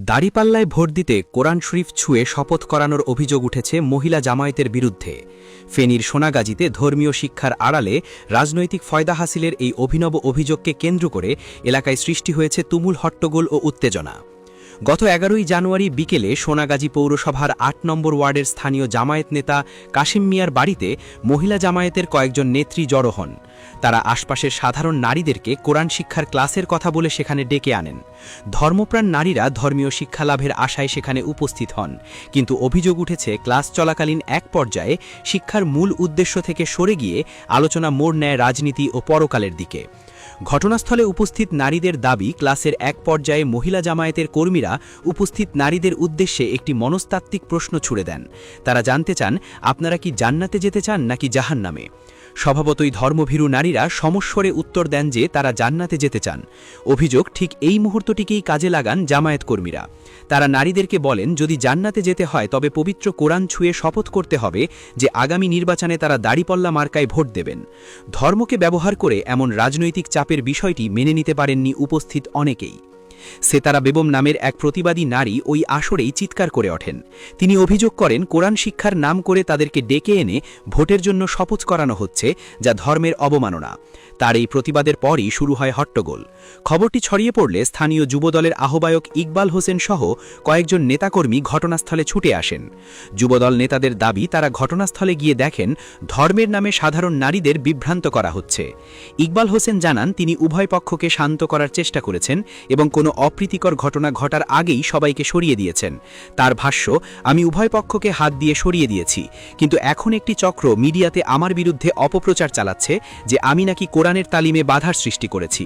দাড়িপাল্লায় vote দিতে কোরআন শরীফ ছুঁয়ে শপথ করানোর অভিযোগ উঠেছে মহিলা জামায়াতের বিরুদ্ধে। ফেনীর সোনাগাজীতে ধর্মীয় শিক্ষার আড়ালে রাজনৈতিক ফয়দা হাসিলের এই অভিনব অভিযোগকে কেন্দ্র করে এলাকায় সৃষ্টি হয়েছে তুমুল হট্টগোল ও উত্তেজনা। গত ১১ই জানুয়ারি বিকেলে সোনাগাজী পৌরসভার ৮ নম্বর ওয়ার্ডের স্থানীয় জামায়াত নেতা কাশিম মিয়ার বাড়িতে মহিলা জামায়াতের কয়েকজন নেত্রী জড়ো হন। তারা আশপাশের সাধারণ নারীদেরকে কোরআন শিক্ষার ক্লাসের কথা বলে সেখানে ডেকে আনেন। ধর্মপ্রাণ নারীরা ধর্মীয় শিক্ষা লাভের আশায় সেখানে উপস্থিত হন, কিন্তু অভিযোগ উঠেছে ক্লাস চলাকালীন এক পর্যায়ে শিক্ষার মূল উদ্দেশ্য থেকে সরে গিয়ে আলোচনা মোড় নেয় রাজনীতি ও পরকালের দিকে। ঘটনাস্থলে উপস্থিত নারীদের দাবি, ক্লাসের এক পর্যায়ে মহিলা জামায়াতের কর্মীরা উপস্থিত নারীদের উদ্দেশ্যে একটি মনস্তাত্ত্বিক প্রশ্ন ছুড়ে দেন। তারা জানতে চান, আপনারা কি জান্নাতে যেতে চান নাকি জাহান্নামে? স্বভাবতই ধর্মভীরু নারীরা সমস্বরে উত্তর দেন যে তারা জান্নাতে যেতে চান। অভিযোগ, ঠিক এই মুহূর্তটিকেই কাজে লাগান জামায়াত কর্মীরা। তারা নারীদেরকে বলেন, যদি জান্নাতে যেতে হয় তবে পবিত্র কোরআন ছুঁয়ে শপথ করতে হবে যে আগামী নির্বাচনে তারা দাড়িপাল্লা মার্কায় ভোট দেবেন। ধর্মকে ব্যবহার করে এমন রাজনৈতিক চাপের বিষয়টি মেনে নিতে পারেননি উপস্থিত অনেকেই। সেতারা বেগম নামের এক প্রতিবাদী নারী ওই আসরেই চিৎকার করে ওঠেন। তিনি অভিযোগ করেন, কোরআন শিক্ষার নাম করে তাদেরকে ডেকে এনে ভোটের জন্য শপথ করানো হচ্ছে, যা ধর্মের অবমাননা। তার এই প্রতিবাদের পরই শুরু হয় হট্টগোল। খবরটি ছড়িয়ে পড়লে স্থানীয় যুবদলের আহ্বায়ক ইকবাল হোসেন সহ কয়েকজন নেতাকর্মী ঘটনাস্থলে ছুটে আসেন। যুবদল নেতাদের দাবি, তারা ঘটনাস্থলে গিয়ে দেখেন ধর্মের নামে সাধারণ নারীদের বিভ্রান্ত করা হচ্ছে। ইকবাল হোসেন জানান, তিনি উভয় পক্ষকে শান্ত করার চেষ্টা করেছেন এবং কোনো অপ্রীতিকর ঘটনা ঘটার আগেই সবাইকে সরিয়ে দিয়েছেন। তার ভাষ্য, আমি উভয় পক্ষকে হাত দিয়ে সরিয়ে দিয়েছি, কিন্তু এখন একটি চক্র মিডিয়াতে আমার বিরুদ্ধে অপপ্রচার চালাচ্ছে যে আমি নাকি কোরআনের তালিমে বাধার সৃষ্টি করেছি।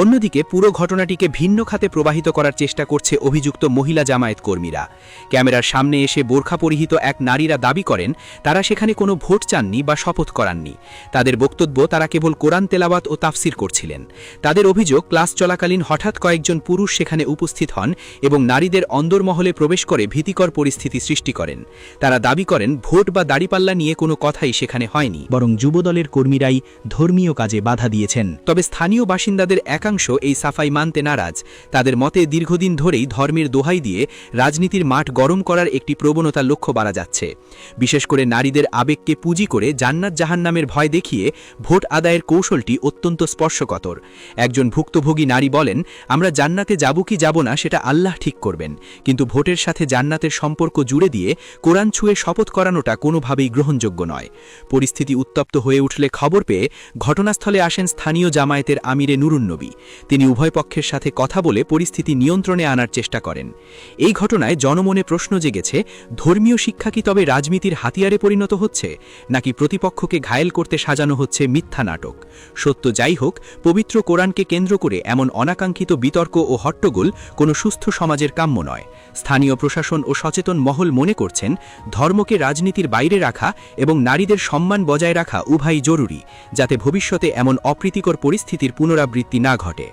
অন্যদিকে পুরো ঘটনাটিকে ভিন্ন খাতে প্রবাহিত করার চেষ্টা করছে অভিযুক্ত মহিলা জামায়াত কর্মীরা। ক্যামেরার সামনে এসে বোরখা পরিহিত এক নারীরা দাবি করেন, তারা সেখানে কোনো ভোট চাননি বা শপথ করাননি। তাদের বক্তব্য, তারা কেবল কোরআন তেলাওয়াত ও তাফসির করছিলেন। তাদের অভিযোগ, ক্লাস চলাকালীন হঠাৎ কয়েকজন পুরুষ সেখানে উপস্থিত হন এবং নারীদের অন্দরমহলে প্রবেশ করে ভীতিকর পরিস্থিতি সৃষ্টি করেন। তারা দাবি করেন, ভোট বা দাড়িপাল্লা নিয়ে কোনো কথাই সেখানে হয়নি, বরং যুবদলের কর্মীরাই ধর্মীয় কাজে বাধা দিয়েছেন। তবে স্থানীয় বাসিন্দাদের একাংশ এই সাফাই মানতে নারাজ। তাদের মতে, দীর্ঘদিন ধরেই ধর্মের দোহাই দিয়ে রাজনীতির মাঠ গরম করার একটি প্রবণতা লক্ষ্য করা যাচ্ছে। বিশেষ করে নারীদের আবেগকে পুঁজি করে জান্নাত জাহান্নামের ভয় দেখিয়ে ভোট আদায়ের কৌশলটি অত্যন্ত স্পর্শকাতর। একজন ভুক্তভোগী নারী বলেন, আমরা জান্নাতে যাব কি যাব না সেটা আল্লাহ ঠিক করবেন, কিন্তু ভোটের সাথে জান্নাতের সম্পর্ক জুড়ে দিয়ে কোরআন ছুঁয়ে শপথ করানোটা কোনোভাবেই গ্রহণযোগ্য নয়। পরিস্থিতি উত্তপ্ত হয়ে উঠলে খবর পেয়ে ঘটনাস্থলে আসেন স্থানীয় জামায়াতের আমিরে নুরুন্নবী। তিনি উভয় পক্ষের সাথে কথা বলে পরিস্থিতি নিয়ন্ত্রণে আনার চেষ্টা করেন। এই ঘটনায় জনমনে প্রশ্ন জেগেছে, ধর্মীয় শিক্ষা কি তবে রাজনীতির হাতিয়ারে পরিণত হচ্ছে, নাকি প্রতিপক্ষকে ঘায়েল করতে সাজানো হচ্ছে মিথ্যা নাটক? সত্য যাই হোক, পবিত্র কোরআনকে কেন্দ্র করে এমন অনাকাঙ্ক্ষিত বিতর্ক ও হট্টগোল কোনো সুস্থ সমাজের কাম্য নয়। স্থানীয় প্রশাসন ও সচেতন মহল মনে করছেন, ধর্মকে রাজনীতির বাইরে রাখা এবং নারীদের সম্মান বজায় রাখা উভয়ই জরুরি, যাতে ভবিষ্যতে এমন অপ্রীতিকর পরিস্থিতির পুনরাবৃত্তি না ঘটে।